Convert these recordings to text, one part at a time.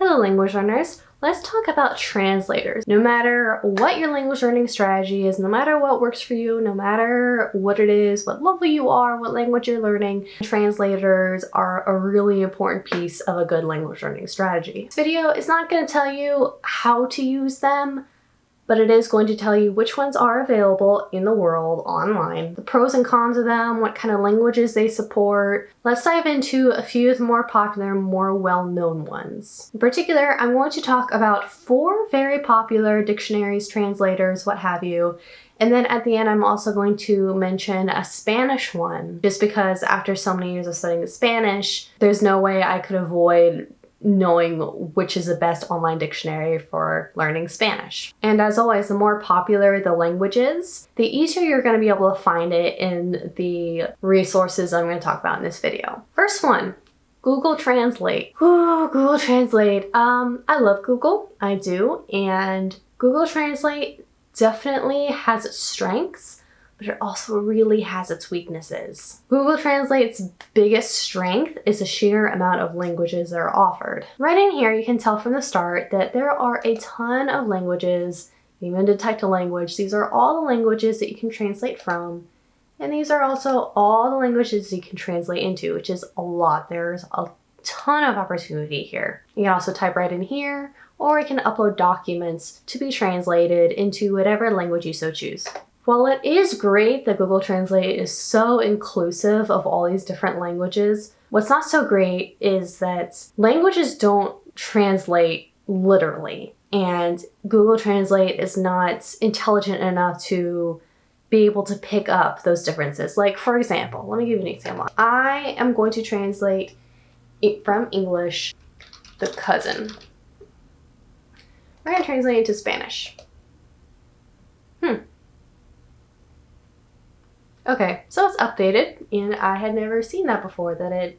Hello language learners, let's talk about translators. No matter what your language learning strategy is, no matter what works for you, no matter what it is, what level you are, what language you're learning, translators are a really important piece of a good language learning strategy. This video is not going to tell you how to use them, but it is going to tell you which ones are available in the world online, the pros and cons of them, what kind of languages they support. Let's dive into a few of the more popular, more well-known ones. In particular, I'm going to talk about 4 very popular dictionaries, translators, what have you. And then at the end, I'm also going to mention a Spanish one, just because after so many years of studying Spanish, there's no way I could avoid knowing which is the best online dictionary for learning Spanish. And as always, the more popular the language is, the easier you're going to be able to find it in the resources I'm going to talk about in this video. First one, Google Translate. Ooh, Google Translate. I love Google, I do, and Google Translate definitely has its strengths, but it also really has its weaknesses. Google Translate's biggest strength is the sheer amount of languages that are offered. Right in here, you can tell from the start that there are a ton of languages. Even detect a language. These are all the languages that you can translate from, and these are also all the languages you can translate into, which is a lot. There's a ton of opportunity here. You can also type right in here, or you can upload documents to be translated into whatever language you so choose. While it is great that Google Translate is so inclusive of all these different languages, what's not so great is that languages don't translate literally, and Google Translate is not intelligent enough to be able to pick up those differences. Like, for example, let me give you an example. I am going to translate it from English, the cousin. We're going to translate it to Spanish. Okay, so it's updated, and I had never seen that before, that it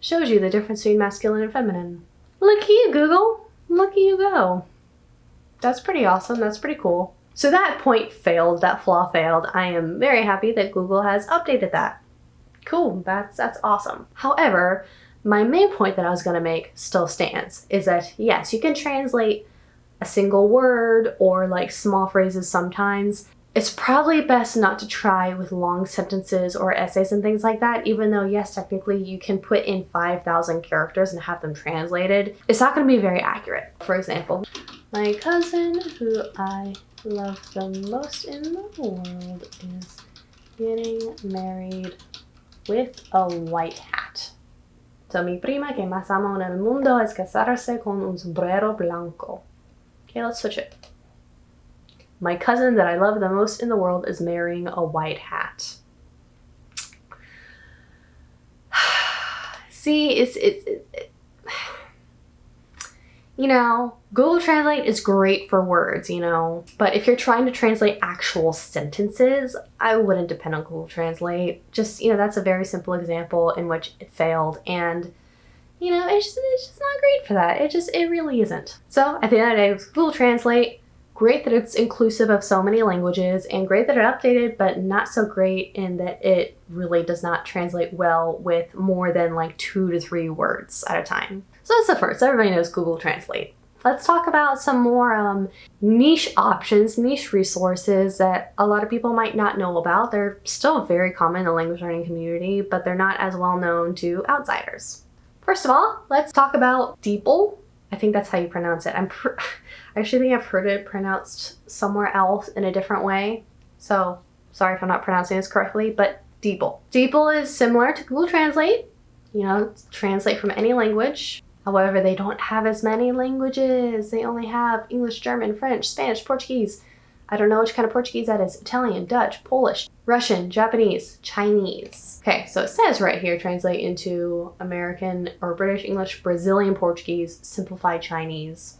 shows you the difference between masculine and feminine. Look at you, Google! Look at you go! That's pretty awesome, that's pretty cool. So that point failed, that flaw failed. I am very happy that Google has updated that. Cool, that's awesome. However, my main point that I was gonna make still stands, is that yes, you can translate a single word or like small phrases sometimes. It's probably best not to try with long sentences or essays and things like that, even though, yes, technically you can put in 5,000 characters and have them translated. It's not going to be very accurate. For example, my cousin, who I love the most in the world, is getting married with a white hat. So mi prima que más amo en el mundo es casarse con un sombrero blanco. Okay, let's switch it. My cousin that I love the most in the world is marrying a white hat. See, you know, Google Translate is great for words, you know, but if you're trying to translate actual sentences, I wouldn't depend on Google Translate. Just, you know, that's a very simple example in which it failed, and you know, it's just not great for that. It really isn't. So at the end of the day, with Google Translate, great that it's inclusive of so many languages, and great that it updated, but not so great in that it really does not translate well with more than like 2 to 3 words at a time. So that's the first. Everybody knows Google Translate. Let's talk about some more niche options, niche resources that a lot of people might not know about. They're still very common in the language learning community, but they're not as well known to outsiders. First of all, let's talk about DeepL. I think that's how you pronounce it. I actually think I've heard it pronounced somewhere else in a different way. So sorry if I'm not pronouncing this correctly, but DeepL. DeepL is similar to Google Translate. You know, translate from any language. However, they don't have as many languages. They only have English, German, French, Spanish, Portuguese. I don't know which kind of Portuguese that is. Italian, Dutch, Polish, Russian, Japanese, Chinese. Okay, so it says right here, translate into American or British English, Brazilian Portuguese, simplified Chinese.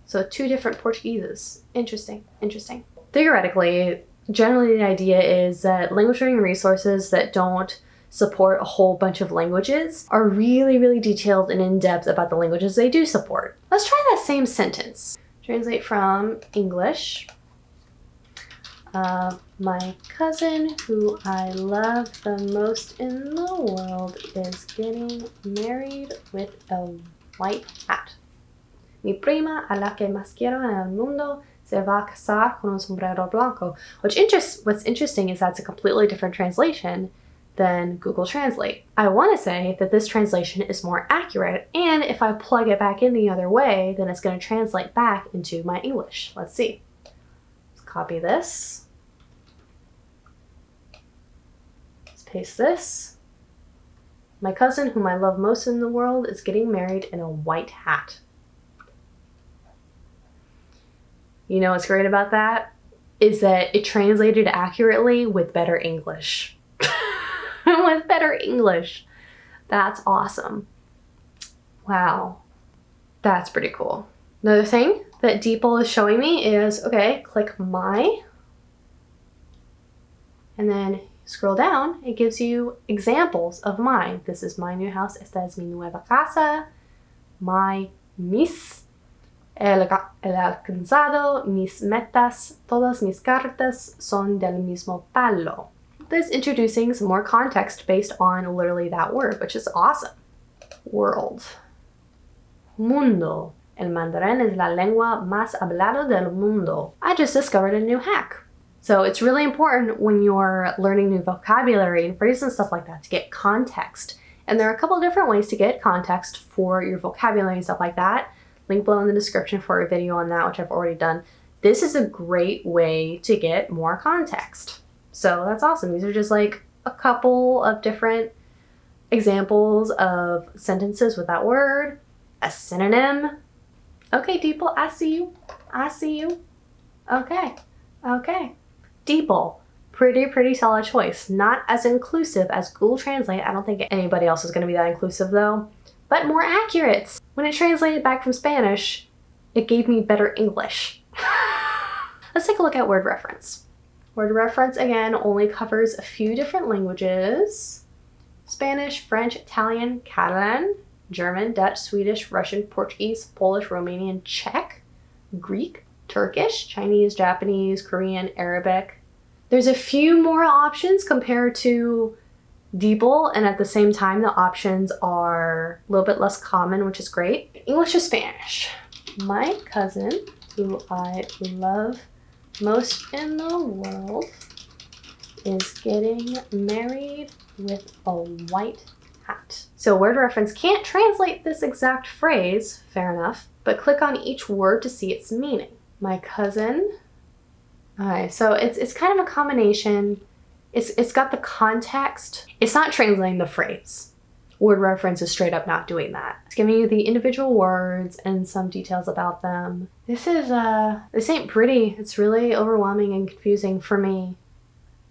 So 2 different Portugueses. Interesting, interesting. Theoretically, generally the idea is that language learning resources that don't support a whole bunch of languages are really, really detailed and in-depth about the languages they do support. Let's try that same sentence. Translate from English. My cousin, who I love the most in the world, is getting married with a white hat. Mi prima, a la que más quiero en el mundo, se va a casar con un sombrero blanco. What's interesting is that's a completely different translation than Google Translate. I want to say that this translation is more accurate, and if I plug it back in the other way, then it's going to translate back into my English. Let's see. Let's copy this. Let's paste this. My cousin, whom I love most in the world, is getting married in a white hat. You know what's great about that? Is that it translated accurately with better English. With better English. That's awesome. Wow. That's pretty cool. Another thing that DeepL is showing me is, okay, click My, and then scroll down, it gives you examples of my. This is my new house, esta es mi nueva casa, mis, el alcanzado, mis metas, todas mis cartas son del mismo palo. This introducing some more context based on literally that word, which is awesome. World. Mundo. El mandarín es la lengua más hablada del mundo. I just discovered a new hack. So it's really important when you're learning new vocabulary and phrases and stuff like that to get context. And there are a couple of different ways to get context for your vocabulary and stuff like that. Link below in the description for a video on that, which I've already done. This is a great way to get more context. So that's awesome. These are just like a couple of different examples of sentences with that word, a synonym. Okay, DeepL, I see you. I see you. Okay. Okay. DeepL, pretty solid choice. Not as inclusive as Google Translate. I don't think anybody else is going to be that inclusive though, but more accurate. When it translated back from Spanish, it gave me better English. Let's take a look at WordReference. WordReference, again, only covers a few different languages. Spanish, French, Italian, Catalan, German, Dutch, Swedish, Russian, Portuguese, Polish, Romanian, Czech, Greek, Turkish, Chinese, Japanese, Korean, Arabic. There's a few more options compared to DeepL, and at the same time, the options are a little bit less common, which is great. English to Spanish. My cousin, who I love most in the world, is getting married with a white hat. So WordReference can't translate this exact phrase, fair enough, but click on each word to see its meaning. My cousin. Okay, so it's kind of a combination. It's got the context. It's not translating the phrase. WordReference is straight up not doing that. It's giving you the individual words and some details about them. This ain't pretty. It's really overwhelming and confusing for me,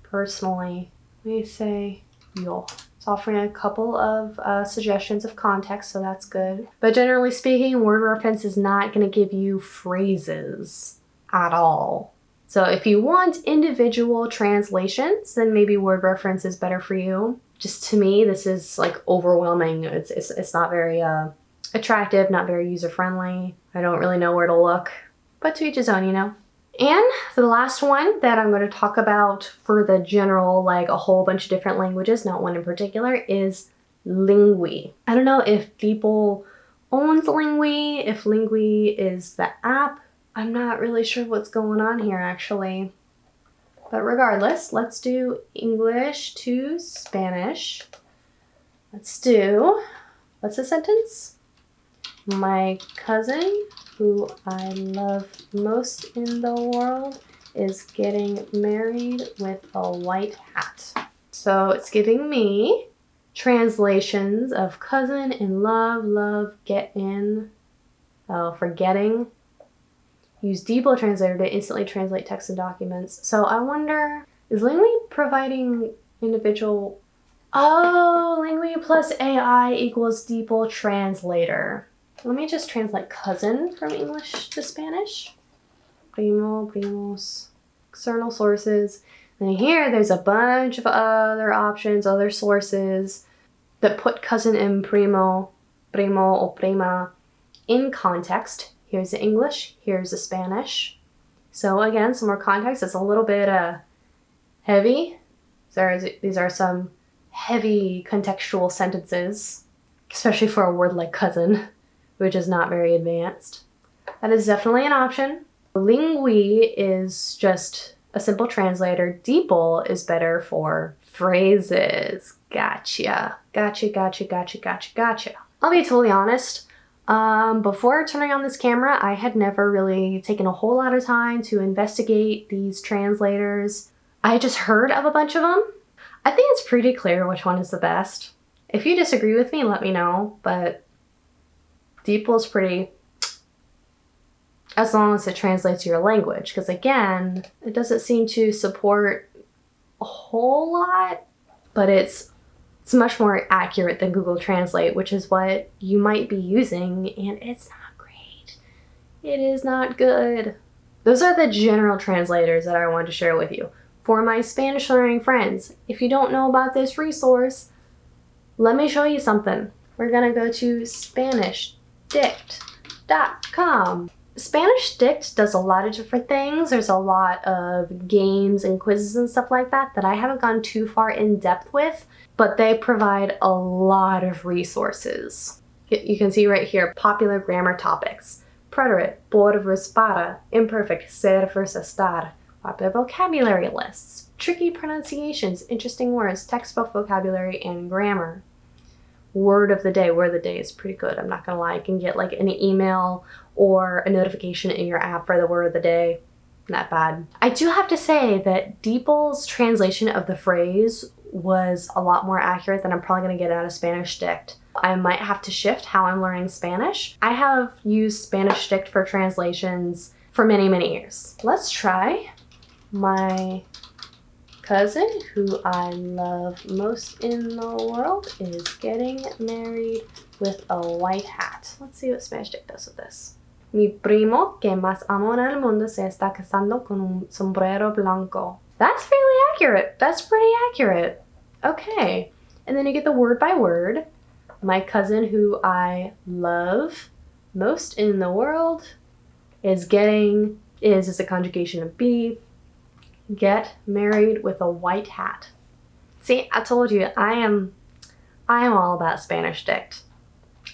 personally. Let me say, yo. It's offering a couple of suggestions of context, so that's good. But generally speaking, WordReference is not going to give you phrases at all. So if you want individual translations, then maybe WordReference is better for you. Just to me, this is like overwhelming. It's not very attractive, not very user-friendly. I don't really know where to look, but to each his own, you know? And the last one that I'm going to talk about for the general, like a whole bunch of different languages, not one in particular, is Lingui. I don't know if DeepL owns Lingui, if Lingui is the app. I'm not really sure what's going on here, actually. But regardless, let's do English to Spanish. Let's do, what's the sentence? My cousin, who I love most in the world, is getting married with a white hat. So it's giving me translations of cousin and love, get in, forgetting. Use DeepL Translator to instantly translate text and documents. So I wonder, is Lingui providing individual? Oh, Lingui plus AI equals DeepL Translator. Let me just translate cousin from English to Spanish. Primo, primos, external sources. And here there's a bunch of other options, other sources that put cousin and primo or prima in context. Here's the English, here's the Spanish. So again, some more context. It's a little bit heavy. These are some heavy contextual sentences, especially for a word like cousin, which is not very advanced. That is definitely an option. Lingui is just a simple translator. DeepL is better for phrases. Gotcha. Gotcha, gotcha, gotcha, gotcha, gotcha. I'll be totally honest. Before turning on this camera, I had never really taken a whole lot of time to investigate these translators. I just heard of a bunch of them. I think it's pretty clear which one is the best. If you disagree with me, let me know, but DeepL is pretty, as long as it translates your language, because again, it doesn't seem to support a whole lot, but it's much more accurate than Google Translate, which is what you might be using, and it's not great. It is not good. Those are the general translators that I wanted to share with you. For my Spanish learning friends, if you don't know about this resource, let me show you something. We're gonna go to SpanishDict.com. Spanish Dict does a lot of different things. There's a lot of games and quizzes and stuff like that I haven't gone too far in depth with, but they provide a lot of resources. You can see right here, popular grammar topics. Preterite, por versus para, imperfect, ser versus estar. Popular vocabulary lists, tricky pronunciations, interesting words, textbook vocabulary, and grammar. Word of the day. Word of the day is pretty good. I'm not gonna lie. You can get like an email or a notification in your app for the word of the day. Not bad. I do have to say that DeepL's translation of the phrase was a lot more accurate than I'm probably gonna get out of Spanish Dict. I might have to shift how I'm learning Spanish. I have used Spanish Dict for translations for many, many years. Let's try my cousin, who I love most in the world, is getting married with a white hat. Let's see what Spanish Dict does with this. Mi primo que más amo en el mundo se está casando con un sombrero blanco. That's fairly accurate. That's pretty accurate. Okay. And then you get the word by word. My cousin, who I love most in the world, is a conjugation of be, get married with a white hat. See, I told you, I am all about Spanish Dict.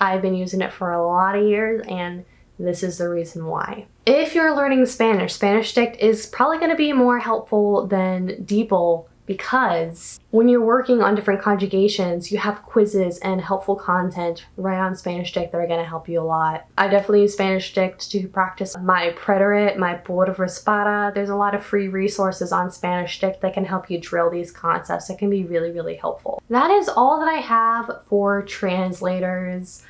I've been using it for a lot of years, and this is the reason why. If you're learning Spanish, Spanish Dict is probably going to be more helpful than DeepL, because when you're working on different conjugations, you have quizzes and helpful content right on Spanish Dict that are going to help you a lot. I definitely use Spanish Dict to practice my preterite, my por versus para. There's a lot of free resources on Spanish Dict that can help you drill these concepts. That can be really, really helpful. That is all that I have for translators.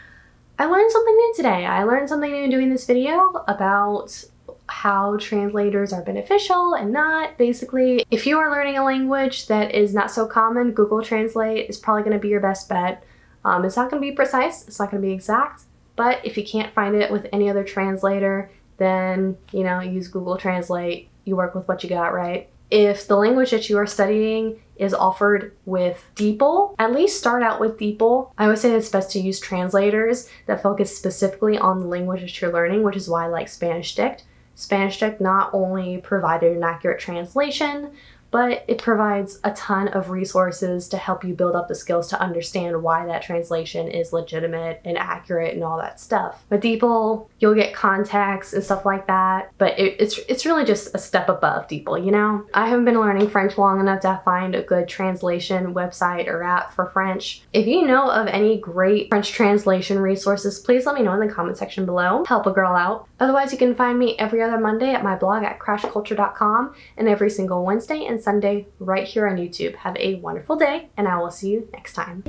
I learned something new today. I learned something new doing this video about how translators are beneficial and not. Basically, if you are learning a language that is not so common, Google Translate is probably going to be your best bet. It's not going to be precise, it's not going to be exact, but if you can't find it with any other translator, then, you know, use Google Translate. You work with what you got, right? If the language that you are studying is offered with DeepL, at least start out with DeepL. I would say it's best to use translators that focus specifically on the language that you're learning, which is why I like Spanish Dict. Spanish Dict not only provided an accurate translation, but it provides a ton of resources to help you build up the skills to understand why that translation is legitimate and accurate and all that stuff. With DeepL, you'll get context and stuff like that, but it's really just a step above DeepL, you know? I haven't been learning French long enough to find a good translation website or app for French. If you know of any great French translation resources, please let me know in the comment section below. Help a girl out. Otherwise, you can find me every other Monday at my blog at crashculture.com and every single Wednesday and Sunday right here on YouTube. Have a wonderful day, and I will see you next time.